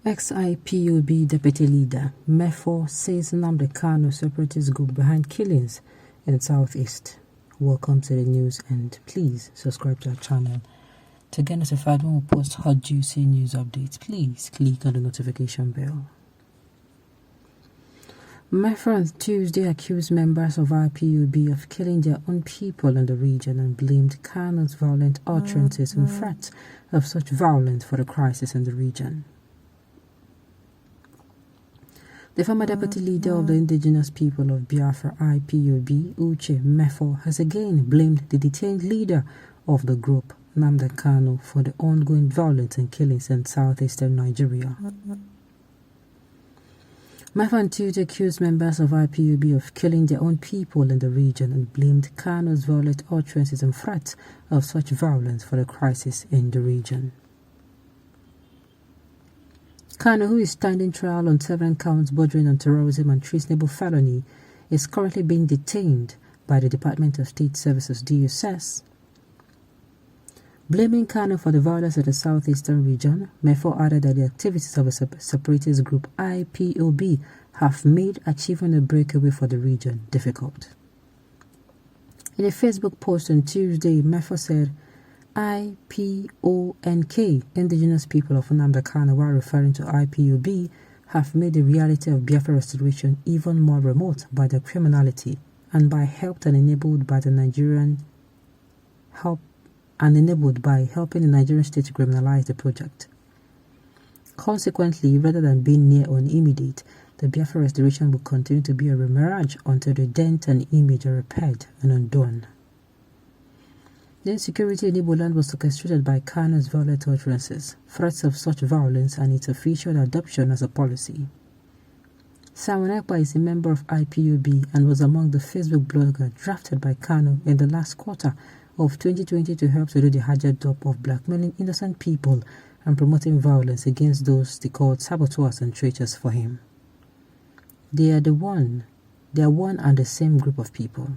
Ex-IPOB Deputy Leader 1MÞL1CATES says the Kanu'S separatist group behind killings in Southeast. Welcome to the news, and please subscribe to our channel to get notified when we post hot juicy news updates. Please click on the notification bell. 1MÞL1CATES on Tuesday accused members of IPOB of killing their own people in the region and blamed Kanu'S violent utterances and threats of such violence for the crisis in the region. The former deputy leader of the indigenous people of Biafra IPOB, 1MÞL1CATES, has again blamed the detained leader of the group, Nnamdi Kanu, for the ongoing violence and killings in southeastern Nigeria. 1MÞL1CATES on Tuesday accused members of IPOB of killing their own people in the region and blamed Kanu'S violent utterances and threats of such violence for the crisis in the region. Kanu, who is standing trial on 7 counts bordering on terrorism and treasonable felony, is currently being detained by the Department of State Services DSS. Blaming Kanu for the violence in the southeastern region, 1MÞL1CATES added that the activities of a separatist group IPOB have made achieving a breakaway for the region difficult. In a Facebook post on Tuesday, 1MÞL1CATES said, IPONK, indigenous people of Nnamdi Kanu, while referring to IPOB, have made the reality of Biafra restoration even more remote by their criminality and by helping the Nigerian state to criminalize the project. Consequently, rather than being near or immediate, the Biafra restoration will continue to be a mirage until the dent and image are repaired and undone. The insecurity in Igbo land was orchestrated by Kanu'S violent utterances, threats of such violence, and its official adoption as a policy. Simon Ekpa is a member of IPOB and was among the Facebook bloggers drafted by Kanu in the last quarter of 2020 to help to do the hard job of blackmailing innocent people and promoting violence against those they called saboteurs and traitors for him. They are one and the same group of people.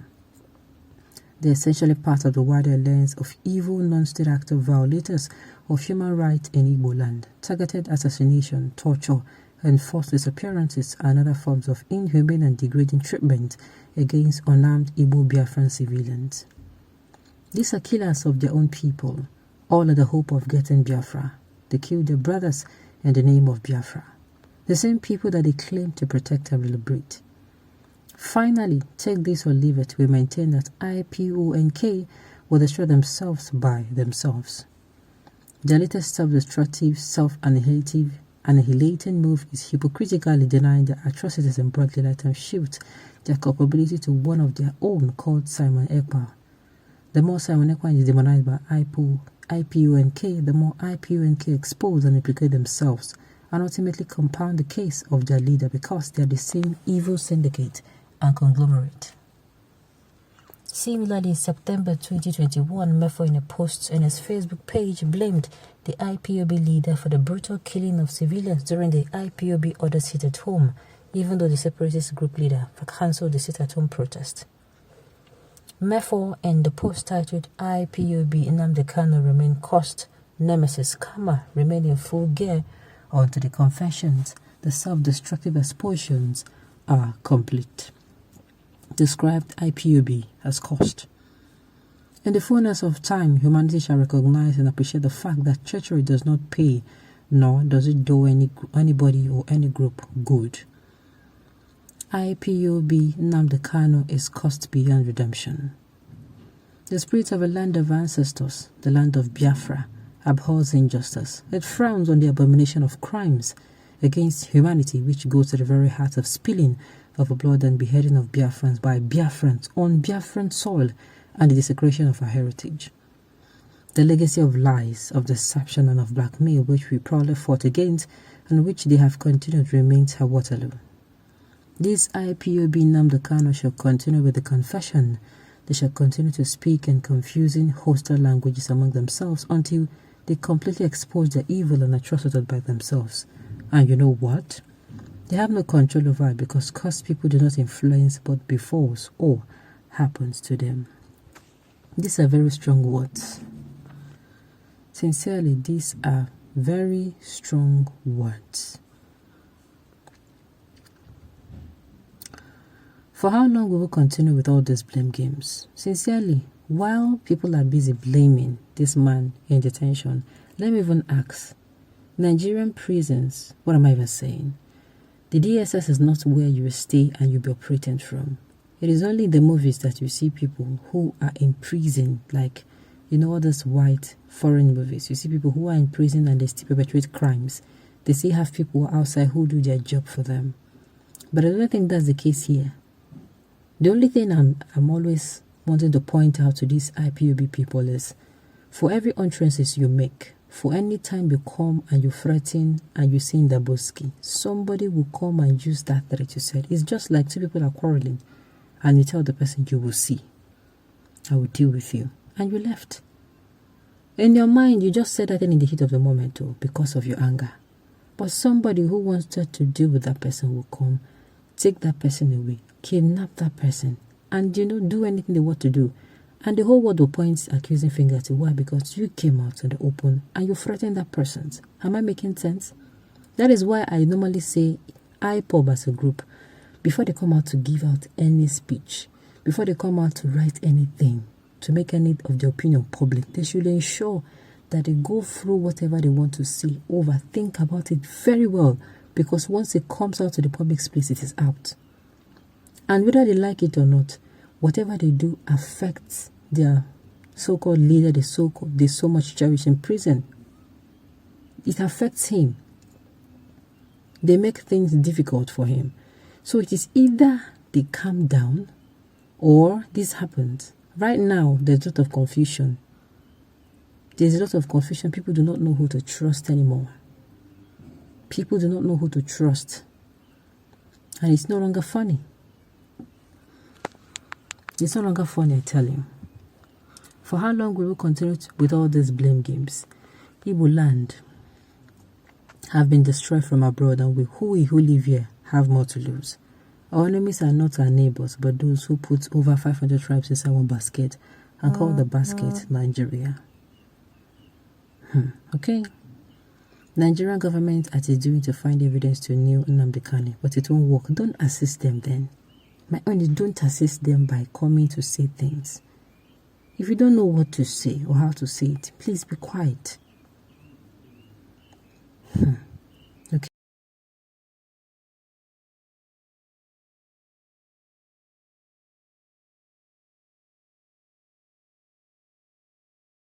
They are essentially part of the wider alliance of evil non-state actor violators of human rights in Igbo land, targeted assassination, torture, and forced disappearances and other forms of inhumane and degrading treatment against unarmed Igbo Biafran civilians. These are killers of their own people, all in the hope of getting Biafra. They kill their brothers in the name of Biafra, the same people that they claim to protect and liberate. Finally, take this or leave it, we maintain that IPONK will destroy themselves by themselves. Their latest self-destructive, self-annihilating move is hypocritically denying their atrocities and broadly light and shift their culpability to one of their own called Simon Ekpa. The more Simon Ekpa is demonized by IPONK, the more IPONK expose and implicate themselves and ultimately compound the case of their leader because they are the same evil syndicate and conglomerate. Similarly, in September 2021, 1MÞL1CATES in a post on his Facebook page blamed the IPOB leader for the brutal killing of civilians during the IPOB order sit-at-home, even though the separatist group leader cancelled the sit-at-home protest. 1MÞL1CATES in the post titled IPOB Nnamdi Kanu remain cursed, nemesis karma remain in full gear until the confessions, the self-destructive expulsions are complete. Described IPOB as cost. In the fullness of time, humanity shall recognize and appreciate the fact that treachery does not pay, nor does it do anybody or any group good. IPOB Nnamdi Kanu is cost beyond redemption. The spirit of a land of ancestors, the land of Biafra, abhors injustice. It frowns on the abomination of crimes against humanity, which goes to the very heart of spilling of blood and beheading of Biafrans by Biafrans on Biafran soil and the desecration of our heritage. The legacy of lies, of deception and of blackmail which we proudly fought against and which they have continued remains her Waterloo. This IPOB Nnamdi Kanu shall continue with the confession. They shall continue to speak in confusing hostile languages among themselves until they completely expose their evil and atrocities by themselves. And you know what? They have no control over it because cursed people do not influence but befalls or happens to them. These are very strong words. Sincerely, these are Very strong words. For how long will we continue with all these blame games? Sincerely, while people are busy blaming this man in detention, let me even ask, Nigerian prisons, what am I even saying? The DSS is not where you stay and you'll be operating from. It is only in the movies that you see people who are in prison, like, all those white foreign movies. You see people who are in prison and they still perpetrate crimes. They still have people outside who do their job for them. But I don't think that's the case here. The only thing I'm always wanting to point out to these IPOB people is, for every utterances you make, for any time you come and you threaten and you say Ndaboski, somebody will come and use that threat you said. It's just like two people are quarreling and you tell the person, you will see, I will deal with you, and you left. In your mind, you just said that in the heat of the moment too, because of your anger. But somebody who wanted to deal with that person will come, take that person away, kidnap that person, and do anything they want to do. And the whole world will point accusing finger at you. Why? Because you came out in the open and you threatened that person. Am I making sense? That is why I normally say IPOB as a group, before they come out to give out any speech, before they come out to write anything, to make any of their opinion public, they should ensure that they go through whatever they want to say, think about it very well, because once it comes out to the public space, it is out. And whether they like it or not, whatever they do affects their so-called leader, they so much cherish in prison. It affects him. They make things difficult for him. So it is either they calm down or this happens. Right now, there's a lot of confusion. There's a lot of confusion. People do not know who to trust anymore. People do not know who to trust. And it's no longer funny. It's no longer funny, I tell you. For how long will we continue with all these blame games? Igbo land have been destroyed from abroad, and who live here have more to lose. Our enemies are not our neighbors, but those who put over 500 tribes inside one basket and call the basket Nigeria. Okay. Nigerian government is doing to find evidence to kneel Nnamdi Kanu, but it won't work. Don't assist them then. My own is, don't assist them by coming to say things. If you don't know what to say or how to say it, please be quiet.